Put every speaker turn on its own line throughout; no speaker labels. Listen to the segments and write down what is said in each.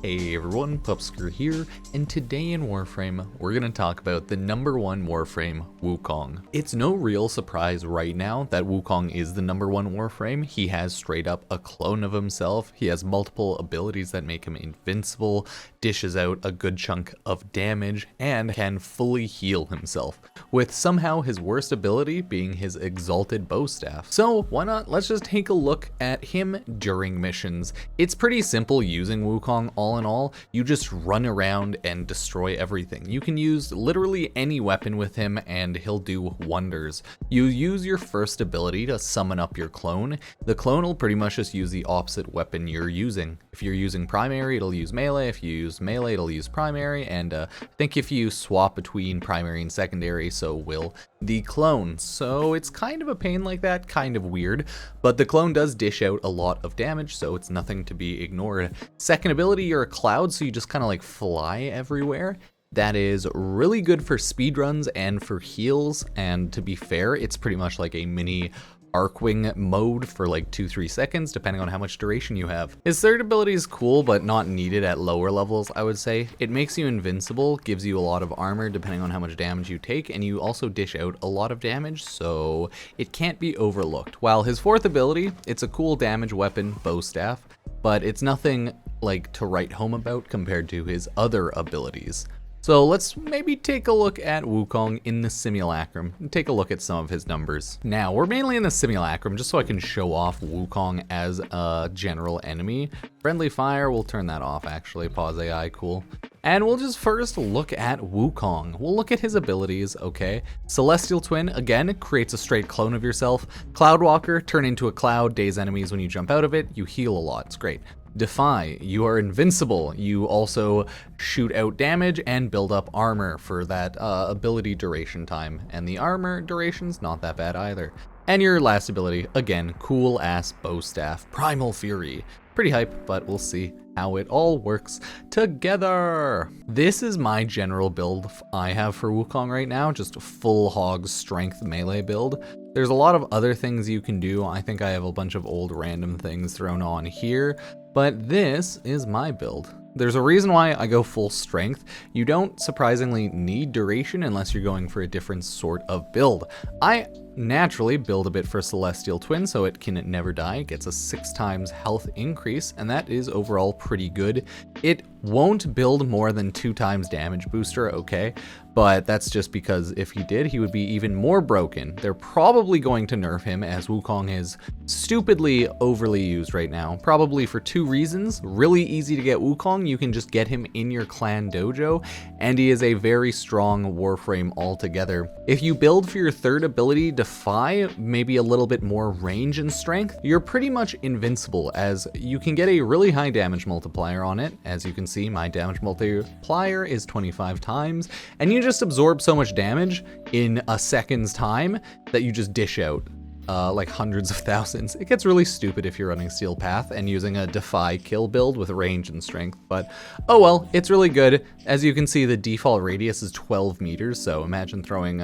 Hey everyone, Pupsker here, and today in Warframe, we're going to talk about the #1 Warframe, Wukong. It's no real surprise right now that Wukong is the #1 Warframe. He has straight up a clone of himself, he has multiple abilities that make him invincible, dishes out a good chunk of damage, and can fully heal himself, with somehow his worst ability being his exalted bow staff. So why not, let's just take a look at him during missions. It's pretty simple using Wukong all in all. You just run around and destroy everything. You can use literally any weapon with him and he'll do wonders. You use your first ability to summon up your clone. The clone will pretty much just use the opposite weapon you're using. If you're using primary, it'll use melee. If you use melee, it'll use primary. And I think if you swap between primary and secondary, so will the clone. So it's kind of a pain like that, kind of weird, but the clone does dish out a lot of damage, so it's nothing to be ignored. Second ability, you're a cloud, so you just kind of like fly everywhere. That is really good for speedruns and for heals, and to be fair, it's pretty much like a mini Arcwing mode for like 2-3 seconds, depending on how much duration you have. His third ability is cool, but not needed at lower levels, I would say. It makes you invincible, gives you a lot of armor depending on how much damage you take, and you also dish out a lot of damage, so it can't be overlooked. While his fourth ability, it's a cool damage weapon, bow staff, but it's nothing like to write home about compared to his other abilities. So let's maybe take a look at Wukong in the simulacrum and take a look at some of his numbers. Now, we're mainly in the simulacrum just so I can show off Wukong as a general enemy. Friendly fire, we'll turn that off actually, pause AI, cool. And we'll just first look at Wukong. We'll look at his abilities, okay? Celestial Twin, again, creates a straight clone of yourself. Cloudwalker, turn into a cloud, daze enemies when you jump out of it, you heal a lot, it's great. Defy, you are invincible. You also shoot out damage and build up armor for that ability duration time. And the armor duration's not that bad either. And your last ability, again, cool ass bow staff, Primal Fury. Pretty hype, but we'll see how it all works together. This is my general build I have for Wukong right now, just a full hog strength melee build. There's a lot of other things you can do. I think I have a bunch of old random things thrown on here, but this is my build. There's a reason why I go full strength. You don't surprisingly need duration unless you're going for a different sort of build. I naturally build a bit for Celestial Twin so it can never die. It gets a 6 times health increase, and that is overall pretty good. It won't build more than 2 times damage booster, okay? But that's just because if he did, he would be even more broken. They're probably going to nerf him as Wukong is stupidly overly used right now. Probably for 2 reasons. Really easy to get Wukong. You can just get him in your clan dojo, and he is a very strong Warframe altogether. If you build for your third ability, Defy, maybe a little bit more range and strength, you're pretty much invincible as you can get a really high damage multiplier on it. As you can see, my damage multiplier is 25 times, and you just absorb so much damage in a second's time that you just dish out like hundreds of thousands. It gets really stupid if you're running Steel Path and using a Defy kill build with range and strength, but oh well, it's really good. As you can see, the default radius is 12 meters, so imagine throwing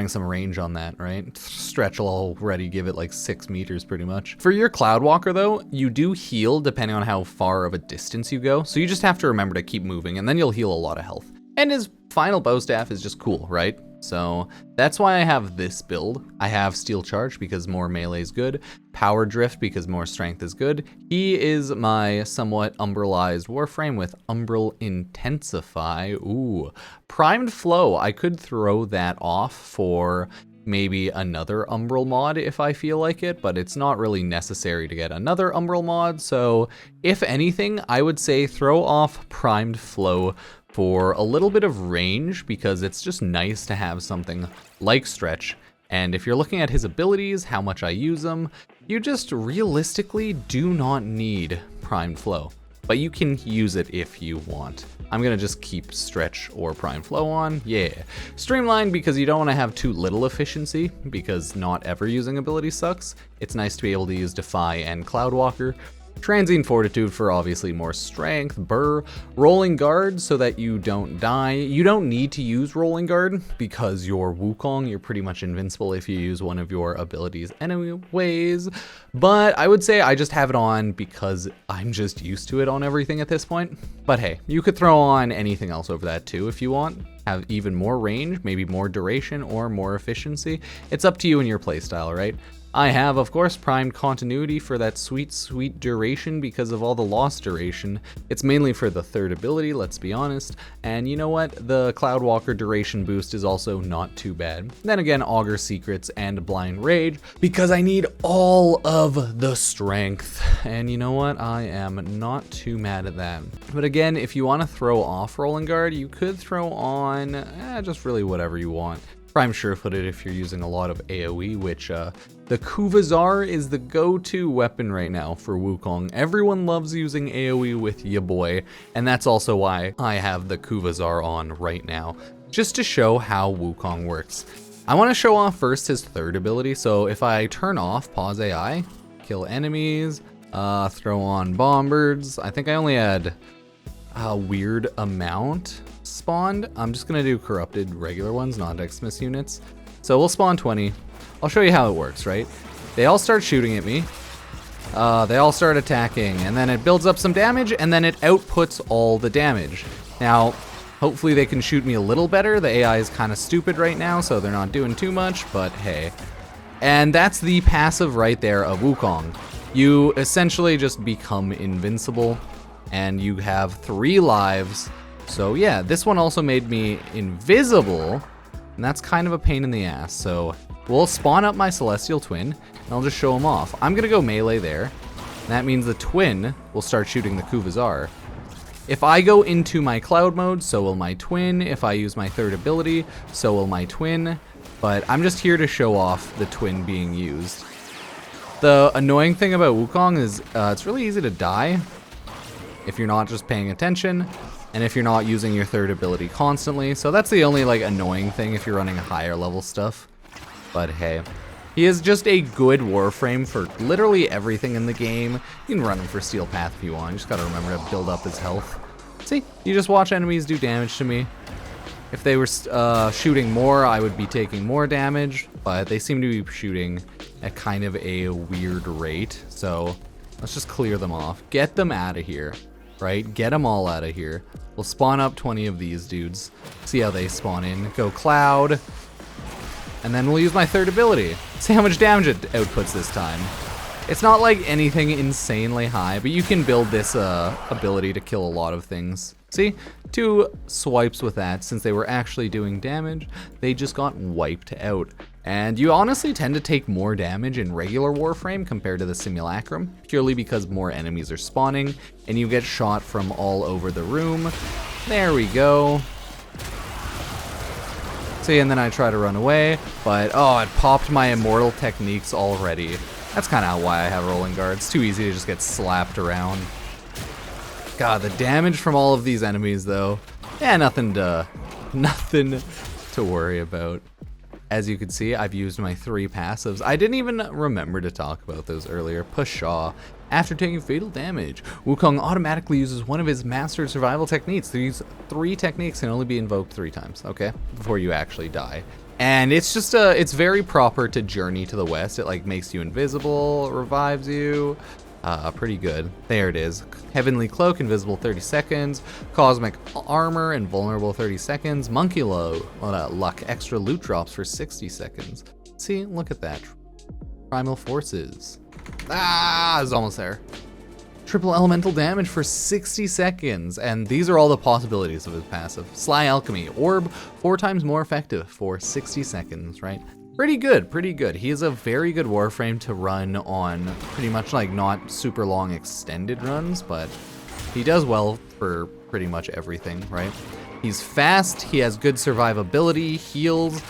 some range on that, right? Stretch will already give it like 6 meters pretty much. For your Cloudwalker though, you do heal depending on how far of a distance you go, so you just have to remember to keep moving and then you'll heal a lot of health. And his final bow staff is just cool, right? So that's why I have this build. I have Steel Charge because more melee is good, Power Drift because more strength is good. He is my somewhat umbralized Warframe with Umbral Intensify. Ooh, Primed Flow, I could throw that off for maybe another Umbral mod if I feel like it, but it's not really necessary to get another Umbral mod, so if anything, I would say throw off Primed Flow for a little bit of range because it's just nice to have something like Stretch. And if you're looking at his abilities, how much I use them, you just realistically do not need Primed Flow, but you can use it if you want. I'm gonna just keep Stretch or Prime Flow on, yeah. Streamline because you don't wanna have too little efficiency because not ever using ability sucks. It's nice to be able to use Defy and Cloudwalker. Transient Fortitude for obviously more strength, Rolling Guard so that you don't die. You don't need to use Rolling Guard because you're Wukong, you're pretty much invincible if you use one of your abilities anyways, but I would say I just have it on because I'm just used to it on everything at this point. But hey, you could throw on anything else over that too if you want. Have even more range, maybe more duration or more efficiency. It's up to you and your playstyle, right? I have, of course, primed continuity for that sweet, sweet duration because of all the lost duration. It's mainly for the third ability, let's be honest. And you know what? The Cloudwalker duration boost is also not too bad. Then again, Augur Secrets and Blind Rage because I need all of the strength. And you know what? I am not too mad at that. But again, if you want to throw off Rolling Guard, you could throw on just really whatever you want. Prime Sure-Footed if you're using a lot of AoE, which the Kuvazar is the go-to weapon right now for Wukong. Everyone loves using AoE with ya boy, and that's also why I have the Kuvazar on right now, just to show how Wukong works. I want to show off first his third ability, so if I turn off Pause AI, kill enemies, throw on Bombards, I think I only had a weird amount spawned. I'm just gonna do corrupted regular ones, not Xmas units. So we'll spawn 20. I'll show you how it works, right? They all start shooting at me. They all start attacking, and then it builds up some damage, and then it outputs all the damage. Now, hopefully they can shoot me a little better. The AI is kind of stupid right now, so they're not doing too much, but hey. And that's the passive right there of Wukong. You essentially just become invincible, and you have 3 lives. So yeah, this one also made me invisible, and that's kind of a pain in the ass. So we'll spawn up my Celestial Twin, and I'll just show him off. I'm gonna go melee there, and that means the Twin will start shooting the Kuvazar. If I go into my Cloud mode, so will my Twin. If I use my third ability, so will my Twin. But I'm just here to show off the Twin being used. The annoying thing about Wukong is it's really easy to die if you're not just paying attention, and if you're not using your third ability constantly. So that's the only like annoying thing if you're running higher level stuff. But hey, he is just a good Warframe for literally everything in the game. You can run him for Steel Path if you want. You just gotta remember to build up his health. See, you just watch enemies do damage to me. If they were shooting more, I would be taking more damage, but they seem to be shooting at kind of a weird rate. So let's just clear them off. Get them out of here. Right? Get them all out of here. We'll spawn up 20 of these dudes. See how they spawn in. Go Cloud. And then we'll use my third ability. See how much damage it outputs this time. It's not like anything insanely high, but you can build this ability to kill a lot of things. See? 2 swipes with that. Since they were actually doing damage, they just got wiped out. And you honestly tend to take more damage in regular Warframe compared to the Simulacrum, purely because more enemies are spawning, and you get shot from all over the room. There we go. See, and then I try to run away, but oh, it popped my immortal techniques already. That's kind of why I have Rolling Guard. It's too easy to just get slapped around. God, the damage from all of these enemies, though. Yeah, nothing to worry about. As you can see, I've used my 3 passives. I didn't even remember to talk about those earlier. Pshaw. After taking fatal damage, Wukong automatically uses one of his mastered survival techniques. These 3 techniques can only be invoked 3 times, okay? Before you actually die. And it's just it's very proper to Journey to the West. It like makes you invisible, revives you. Pretty good. There it is. Heavenly Cloak, invisible 30 seconds. Cosmic Armor, invulnerable 30 seconds. Monkey Luck, extra loot drops for 60 seconds. See, look at that. Primal Forces. Ah, I was almost there. Triple elemental damage for 60 seconds. And these are all the possibilities of his passive. Sly Alchemy, Orb, 4 times more effective for 60 seconds, right? Pretty good, pretty good. He is a very good Warframe to run on pretty much like not super long extended runs, but he does well for pretty much everything, right? He's fast, he has good survivability, heals,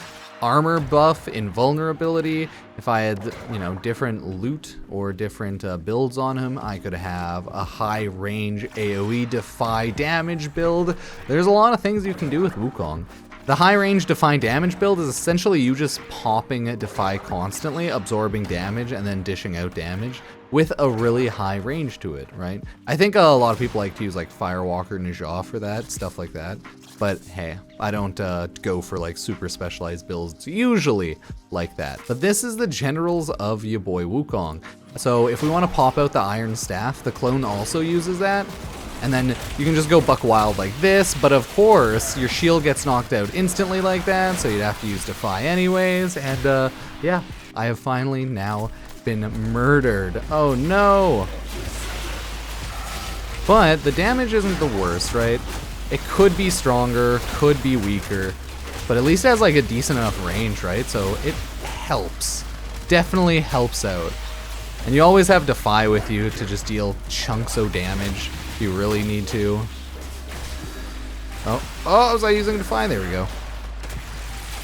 armor buff, invulnerability. If I had, you know, different loot or different builds on him, I could have a high range AoE defy damage build. There's a lot of things you can do with Wukong. The high range defy damage build is essentially you just popping Defy constantly, absorbing damage, and then dishing out damage. with a really high range to it, right? I think a lot of people like to use like Firewalker Najah for that, stuff like that. But hey, I don't go for like super specialized builds usually like that. But this is the generals of your boy Wukong. So if we want to pop out the Iron Staff, the clone also uses that. And then you can just go buck wild like this, but of course your shield gets knocked out instantly like that, so you'd have to use Defy anyways. And yeah, I have finally now been murdered. Oh no! But the damage isn't the worst, right? It could be stronger, could be weaker, but at least it has like a decent enough range, right? So it helps. Definitely helps out. And you always have Defy with you to just deal chunks of damage if you really need to. Oh, was I using Defy? There we go.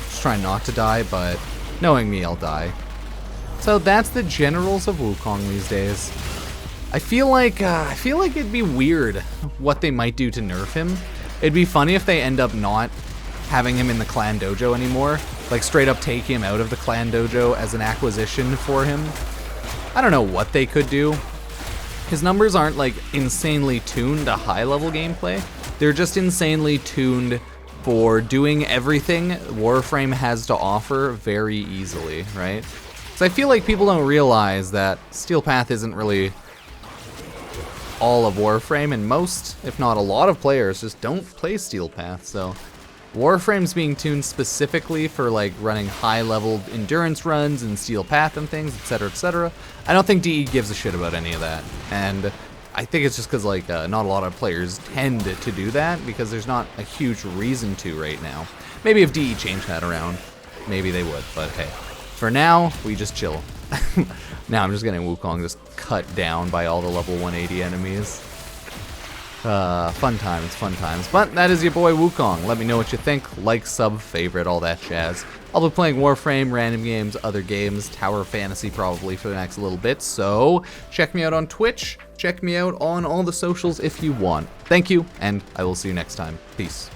Just trying not to die, but knowing me, I'll die. So that's the generals of Wukong these days. I feel like it'd be weird what they might do to nerf him. It'd be funny if they end up not having him in the clan dojo anymore, like straight up take him out of the clan dojo as an acquisition for him. I don't know what they could do. His numbers aren't like insanely tuned to high level gameplay. They're just insanely tuned for doing everything Warframe has to offer very easily, right? So I feel like people don't realize that Steel Path isn't really all of Warframe, and most, if not a lot of players, just don't play Steel Path. So Warframe's being tuned specifically for like running high-level endurance runs and Steel Path and things, etc., etc. I don't think DE gives a shit about any of that, and I think it's just because like not a lot of players tend to do that because there's not a huge reason to right now. Maybe if DE changed that around, maybe they would. But hey, for now we just chill. Now I'm just getting Wukong just cut down by all the level 180 enemies. Fun times, fun times. But that is your boy Wukong. Let me know what you think. Like, sub, favorite, all that jazz. I'll be playing Warframe, random games, other games, Tower Fantasy probably for the next little bit. So check me out on Twitch. Check me out on all the socials if you want. Thank you, and I will see you next time. Peace.